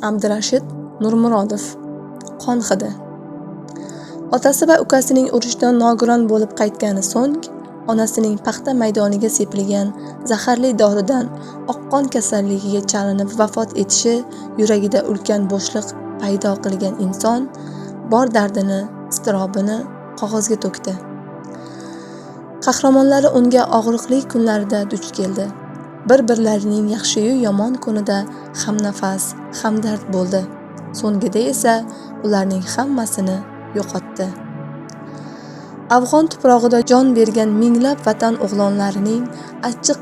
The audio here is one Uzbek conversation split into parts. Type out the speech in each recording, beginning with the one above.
Abdurashid Nurmurodov. Qon hidi. Otasi va ukasining urushdan nogiron bo'lib qaytgani so'ng, onasining paxta maydoniga sepilgan zaharli doridan oqqon kasalligiga chalinib vafot etishi yuragida ulkan bo'shliq paydo qilgan inson bor dardini, iztirobini qog'ozga to'kdi. Qahramonlari unga og'riqli kunlarida duch keldi. Bir-birlarining yaxshi-yu yomon kunida hamnafas, hamdard bo'ldi. So'ngida esa ularning hammasini yo'qotdi. Afg'on tuprog'ida jon bergan minglab vatan o'g'lonlarining achchiq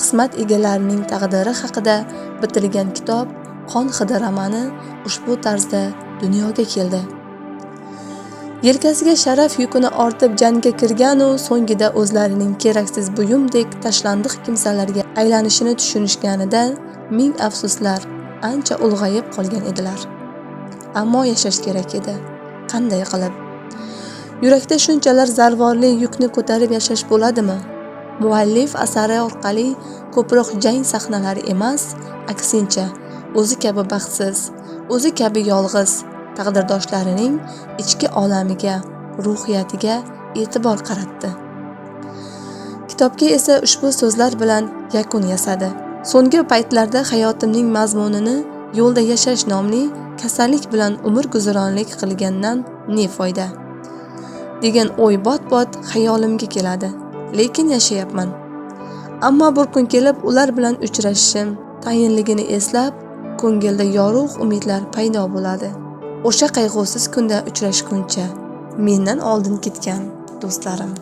qismat egalarining taqdiri haqida bitilgan kitob Qon hidi romani ushbu tarzda dunyoga keldi. Yelkasiga sharaf yukini ortib jangga kirgan u so'ngida o'zlarining keraksiz buyumdek tashlandiq kimsalarga aylanishini tushunishganida ming afsuslar ancha ulg'ayib qolgan edilar. Ammo yashash kerak edi. Qanday qilib? Yurakda shunchalar zarvorli yukni ko'tarib yashash bo'ladimi? Muallif asari orqali ko'proq jang sahnalari emas, aksincha, o'zi kabi baxtsiz, o'zi kabi yolg'iz taqdirdoshlarining ichki olamiga, ruhiyatiga e'tibor qaratdi. Kitobga esa ushbu so'zlar bilan yakun yasadi. So'nggi paytlarda hayotimning mazmunini yo'lda yashash nomli kasallik bilan umr guzuronlik qilgandan ne foyda? degan o'y bot-bot xayolimga keladi. Lekin yashayapman. Ammo bir kun kelib ular bilan uchrashishim tayinligini eslab, ko'ngilda yorug' umidlar paydo bo'ladi. O'sha qayg'usiz kunda uchrashguncha mendan oldin ketgan do'stlarim.